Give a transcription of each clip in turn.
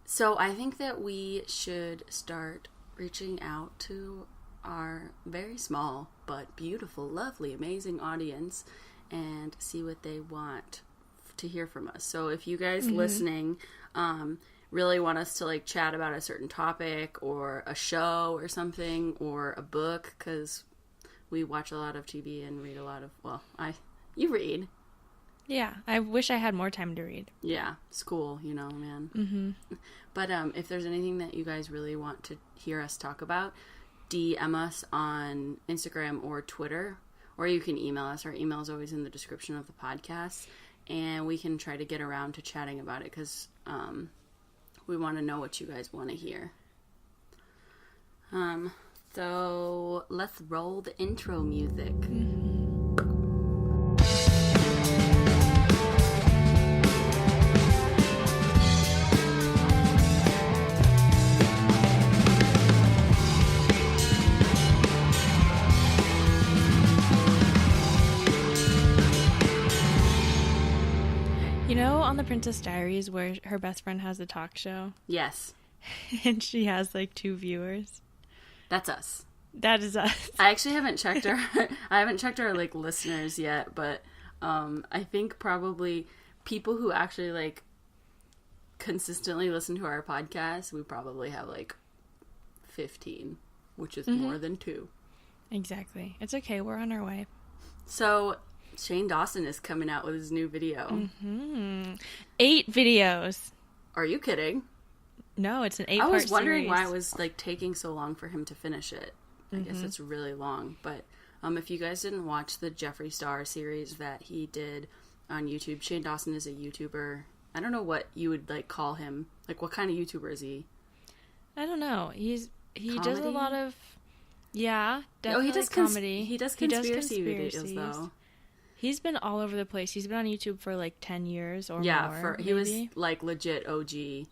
So I think that we should start reaching out to our very small but beautiful, lovely, amazing audience and see what they want to hear from us. So if you guys listening really want us to like chat about a certain topic or a show or something or a book, because we watch a lot of TV and read a lot of, you read. Yeah, I wish I had more time to read. Yeah, school, man. But if there's anything that you guys really want to hear us talk about, DM us on Instagram or Twitter, or you can email us. Our email is always in the description of the podcast, and we can try to get around to chatting about it, because we want to know what you guys want to hear. So let's roll the intro music. On the Princess Diaries where her best friend has a talk show? Yes. And she has like 2 viewers. That's us. That is us. I actually haven't checked our like listeners yet, but I think probably people who actually like consistently listen to our podcast, we probably have like 15, which is more than 2. Exactly. It's okay. We're on our way. So Shane Dawson is coming out with his new video. 8 videos. Are you kidding? No, it's an 8-part series. I was wondering series. why it was like taking so long for him to finish it. I guess it's really long. But if you guys didn't watch the Jeffree Star series that he did on YouTube, Shane Dawson is a YouTuber. I don't know what you would like call him. Like, what kind of YouTuber is he? I don't know. He Comedy? does a lot of definitely he does comedy. He does conspiracy videos though. He's been all over the place. He's been on YouTube for like 10 years or more. Yeah, he was like legit OG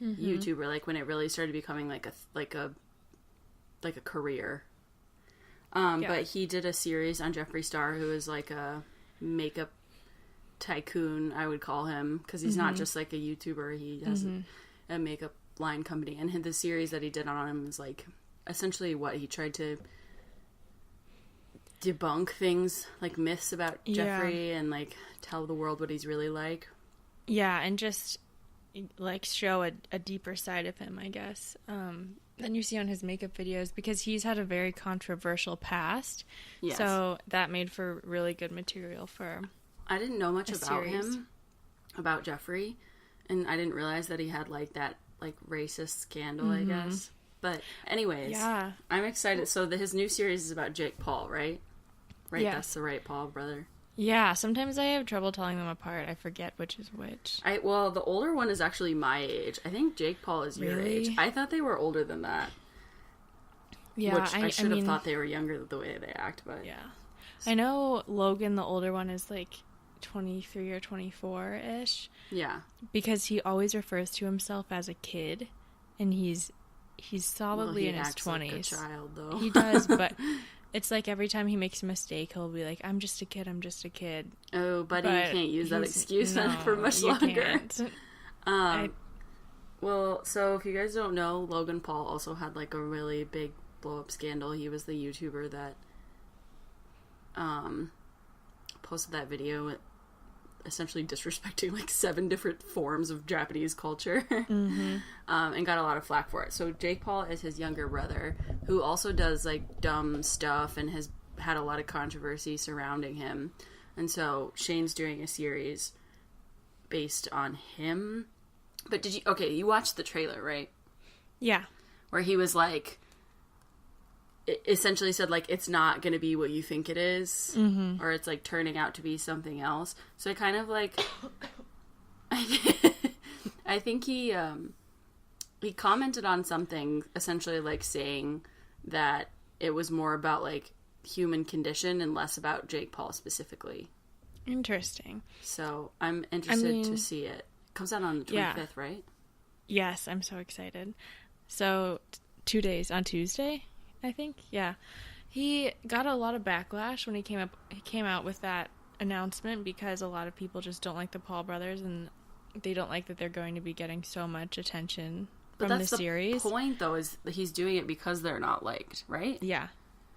YouTuber, like when it really started becoming like a career. But he did a series on Jeffree Star, who is like a makeup tycoon, I would call him, because he's not just like a YouTuber. He has a makeup line company, and the series that he did on him is like essentially what he tried to debunk things like myths about Jeffree and like tell the world what he's really like. Yeah, and just like show a deeper side of him, I guess, than you see on his makeup videos, because he's had a very controversial past. Yes. So that made for really good material for I didn't know much about him, about Jeffree, and I didn't realize that he had like that like racist scandal, I guess. But anyways, I'm excited. So his new series is about Jake Paul, right? Right, yeah. That's the right Paul brother. Yeah, sometimes I have trouble telling them apart. I forget which is which. Well, the older one is actually my age. I think Jake Paul is your age. I thought they were older than that. Yeah, which I should have thought they were younger the way they act, but... Yeah. I know Logan, the older one, is like 23 or 24-ish. Yeah. Because he always refers to himself as a kid, and he's solidly in his 20s. Like a child, though. He does, but... It's like every time he makes a mistake, he'll be like, I'm just a kid. Oh, buddy, you can't use that excuse for much longer. Well, so if you guys don't know, Logan Paul also had like a really big blow-up scandal. He was the YouTuber that posted that video essentially disrespecting like 7 different forms of Japanese culture and got a lot of flack for it. So Jake Paul is his younger brother, who also does like dumb stuff and has had a lot of controversy surrounding him. And so Shane's doing a series based on him. But you watched the trailer, right? Yeah. Where he was like, essentially said like, it's not going to be what you think it is, or it's like turning out to be something else. So I kind of like, I think he commented on something essentially like saying that it was more about like human condition and less about Jake Paul specifically. Interesting. So I'm interested to see it. It comes out on the 25th, right? Yes, I'm so excited. So 2 days, on Tuesday, I think. Yeah. He got a lot of backlash when he came out with that announcement, because a lot of people just don't like the Paul brothers, and they don't like that they're going to be getting so much attention from the series. The point, though, is that he's doing it because they're not liked, right? Yeah.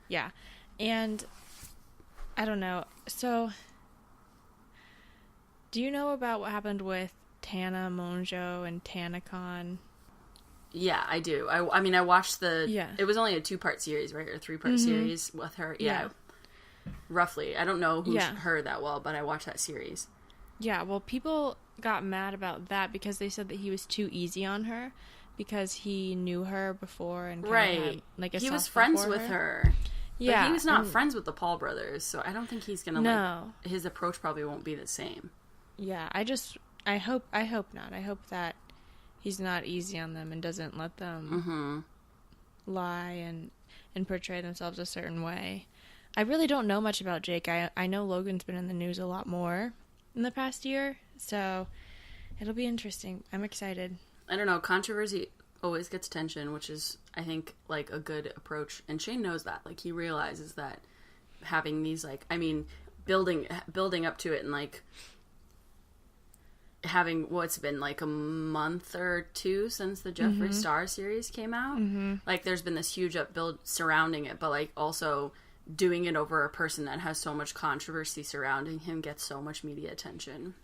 Yeah. And I don't know. So, do you know about what happened with Tana Mongeau and TanaCon? Yeah, I do. I mean, I watched the... Yeah. It was only a 2-part series, right? Or 3-part series with her. Yeah. Roughly. I don't know her that well, but I watched that series. Yeah, well, people got mad about that because they said that he was too easy on her because he knew her before and had, like, a he was soft friends spot for with her. her. Yeah. But he was not friends with the Paul brothers, so I don't think he's gonna, No. his approach probably won't be the same. Yeah, I hope not. I hope that he's not easy on them and doesn't let them lie and portray themselves a certain way. I really don't know much about Jake. I know Logan's been in the news a lot more in the past year, so it'll be interesting. I'm excited. I don't know. Controversy always gets attention, which is, I think, like, a good approach. And Shane knows that. Like, he realizes that having these, like, I mean, building up to it and, like, having what's been like a month or two since the Jeffree Star series came out, like, there's been this huge upbuild surrounding it, but, like, also doing it over a person that has so much controversy surrounding him gets so much media attention.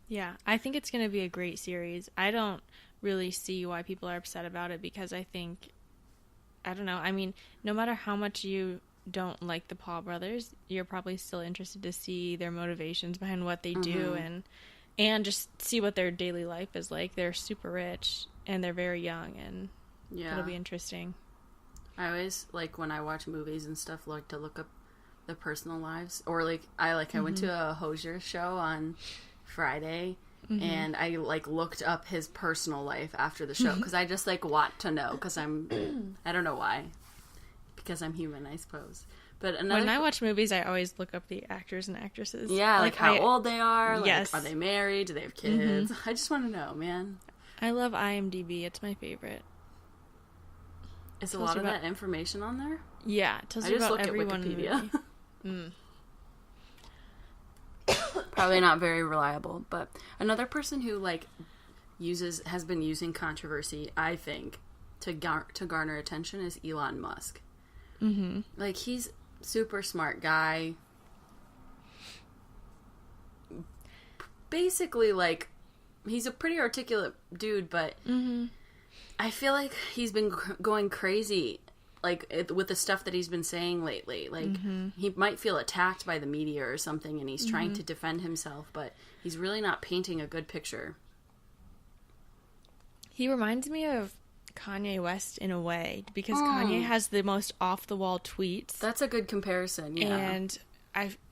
Yeah, I think it's going to be a great series. I don't really see why people are upset about it because I think, I don't know, I mean, no matter how much you don't like the Paul brothers, you're probably still interested to see their motivations behind what they do and just see what their daily life is like. They're super rich and they're very young, and it'll be interesting. I always, like, when I watch movies and stuff, like to look up the personal lives. Or, like, I went to a Hosier show on Friday, and I, like, looked up his personal life after the show, because I just, like, want to know, because I don't know why. Because I'm human, I suppose. But when I watch movies, I always look up the actors and actresses. Yeah, like how old they are. Yes. Like, are they married? Do they have kids? I just want to know, man. I love IMDb. It's my favorite. Is a lot of that information on there? Yeah, it tells you about everyone. Wikipedia. Probably not very reliable, but another person who, like, has been using controversy, I think, to garner attention is Elon Musk. Like, he's super smart guy. Basically, like, he's a pretty articulate dude, but I feel like he's been going crazy, like, with the stuff that he's been saying lately. Like, he might feel attacked by the media or something, and he's trying to defend himself, but he's really not painting a good picture. He reminds me of Kanye West in a way, because Kanye has the most off-the-wall tweets. That's a good comparison, yeah.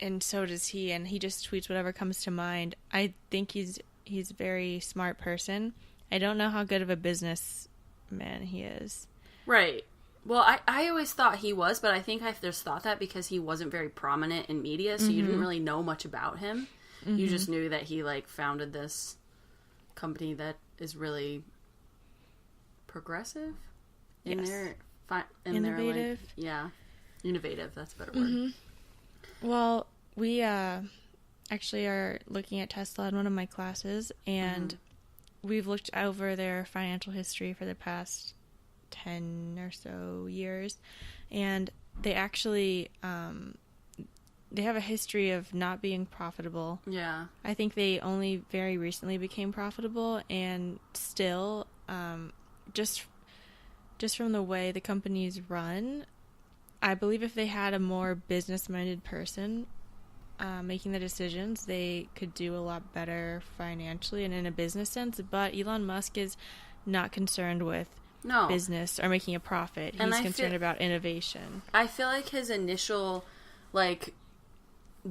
And so does he, and he just tweets whatever comes to mind. I think he's a very smart person. I don't know how good of a businessman he is. Right. Well, I always thought he was, but I think I just thought that because he wasn't very prominent in media, so you didn't really know much about him. You just knew that he, like, founded this company that is really progressive in their innovative. Innovative, that's a better word. Well, we actually are looking at Tesla in one of my classes, and we've looked over their financial history for the past 10 or so years, and they actually they have a history of not being profitable. Yeah. I think they only very recently became profitable, and still just from the way the companies run, I believe if they had a more business-minded person making the decisions, they could do a lot better financially and in a business sense. But Elon Musk is not concerned with business or making a profit. He's concerned about innovation. I feel like his initial, like,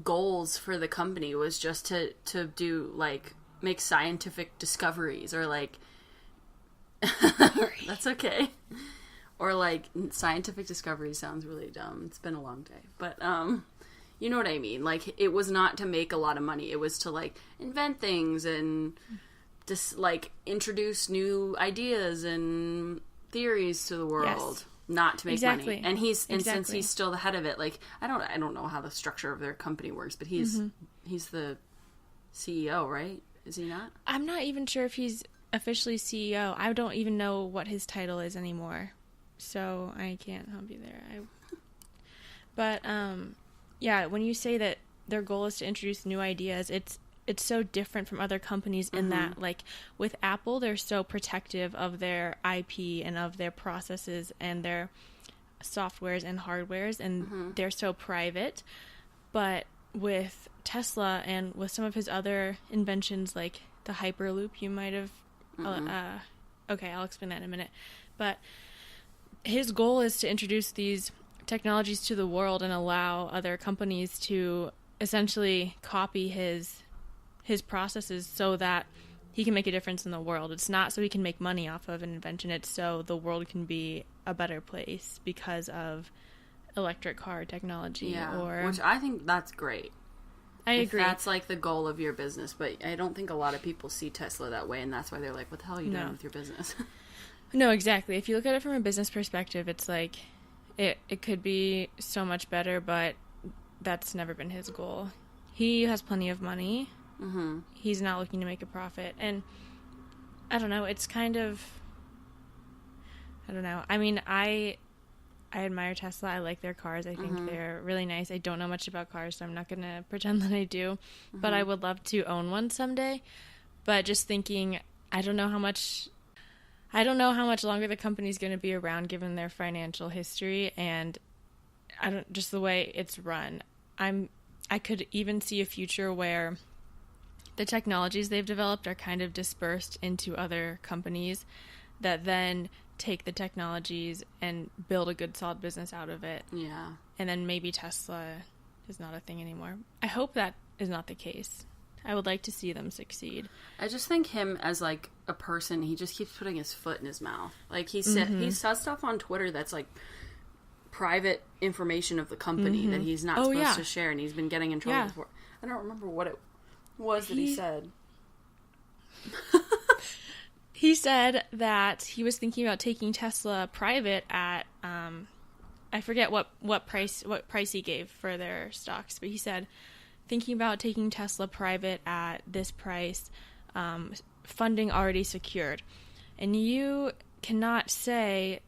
goals for the company was just to do, like, make scientific discoveries, or, like, that's okay. Or, like, scientific discovery sounds really dumb. It's been a long day. But, you know what I mean? Like, it was not to make a lot of money. It was to, like, invent things and just, like, introduce new ideas and theories to the world. Yes. Not to make money. And since he's still the head of it, like, I don't know how the structure of their company works, but he's the CEO, right? Is he not? I'm not even sure if he's officially CEO. I don't even know what his title is anymore. So I can't help you there. But yeah, when you say that their goal is to introduce new ideas, it's so different from other companies in that, like, with Apple, they're so protective of their IP and of their processes and their softwares and hardwares, and they're so private. But with Tesla and with some of his other inventions, like the Hyperloop, you might have... okay, I'll explain that in a minute. But his goal is to introduce these technologies to the world and allow other companies to essentially copy his processes so that he can make a difference in the world. It's not so he can make money off of an invention. It's so the world can be a better place because of electric car technology. Yeah, which I think that's great. I agree. That's like the goal of your business, but I don't think a lot of people see Tesla that way, and that's why they're like, what the hell are you doing with your business? No, exactly. If you look at it from a business perspective, it's like it could be so much better, but that's never been his goal. He has plenty of money. He's not looking to make a profit. And I don't know, it's kind of... I don't know. I mean, I admire Tesla. I like their cars. I think they're really nice. I don't know much about cars, so I'm not going to pretend that I do. But I would love to own one someday. But just thinking, I don't know how much longer the company's going to be around given their financial history and just the way it's run. I could even see a future where the technologies they've developed are kind of dispersed into other companies that then take the technologies and build a good solid business out of it. Yeah. And then maybe Tesla is not a thing anymore. I hope that is not the case. I would like to see them succeed. I just think him as, like, a person, he just keeps putting his foot in his mouth. Like, he says stuff on Twitter that's, like, private information of the company that he's not supposed to share, and he's been getting in trouble for. I don't remember what it was that he said. He said that he was thinking about taking Tesla private at, I forget what price he gave for their stocks, but he said, thinking about taking Tesla private at this price, funding already secured. And you cannot say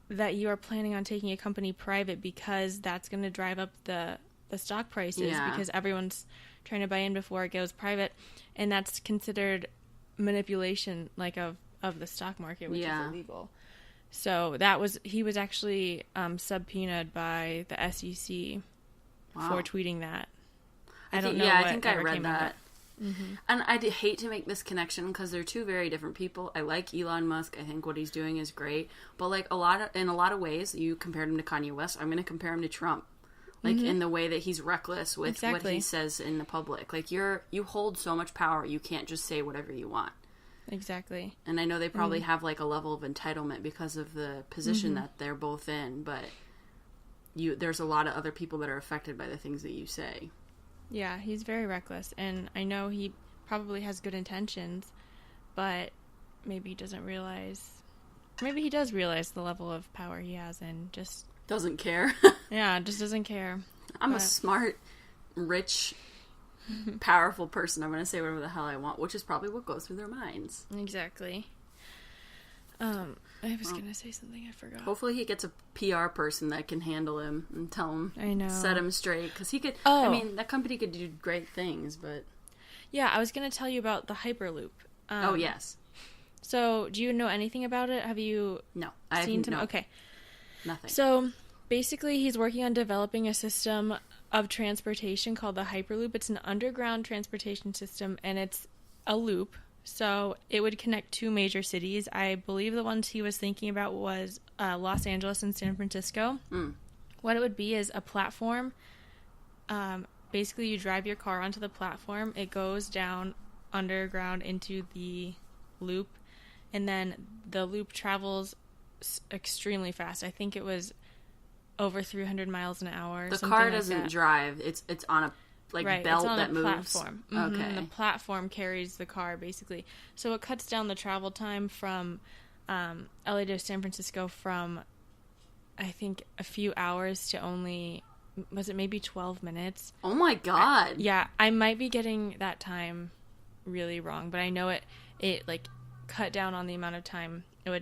that you are planning on taking a company private because that's going to drive up the stock prices because everyone's trying to buy in before it goes private. And that's considered manipulation, like, of the stock market, which is illegal. So he was actually subpoenaed by the SEC for tweeting that. I don't know. I think I read that. And I'd hate to make this connection because they're two very different people. I like Elon Musk. I think what he's doing is great. But, like, in a lot of ways, you compared him to Kanye West. I'm going to compare him to Trump. Like, in the way that he's reckless with what he says in the public. Like, you hold so much power, you can't just say whatever you want. Exactly. And I know they probably have, like, a level of entitlement because of the position that they're both in. But there's a lot of other people that are affected by the things that you say. Yeah, he's very reckless, and I know he probably has good intentions, but maybe he doesn't realize... Maybe he does realize the level of power he has and just... Doesn't care. Yeah, just doesn't care. I'm a smart, rich, powerful person. I'm going to say whatever the hell I want, which is probably what goes through their minds. Exactly. I was going to say something, I forgot. Hopefully he gets a PR person that can handle him and tell him, set him straight. Because he could, that company could do great things, but... Yeah, I was going to tell you about the Hyperloop. Yes. So, do you know anything about it? Have you seen some? Okay. Nothing. So, basically, he's working on developing a system of transportation called the Hyperloop. It's an underground transportation system, and it's a loop. So it would connect two major cities. I believe the ones he was thinking about was Los Angeles and San Francisco. What it would be is a platform. Basically, you drive your car onto the platform. It goes down underground into the loop. And then the loop travels extremely fast. I think it was over 300 miles an hour. The car doesn't drive. It's on a belt that moves. Platform. Okay. The platform carries the car, basically. So it cuts down the travel time from LA to San Francisco from, I think, a few hours to only, was it maybe 12 minutes? Oh my God. Yeah, I might be getting that time really wrong, but I know it like cut down on the amount of time it would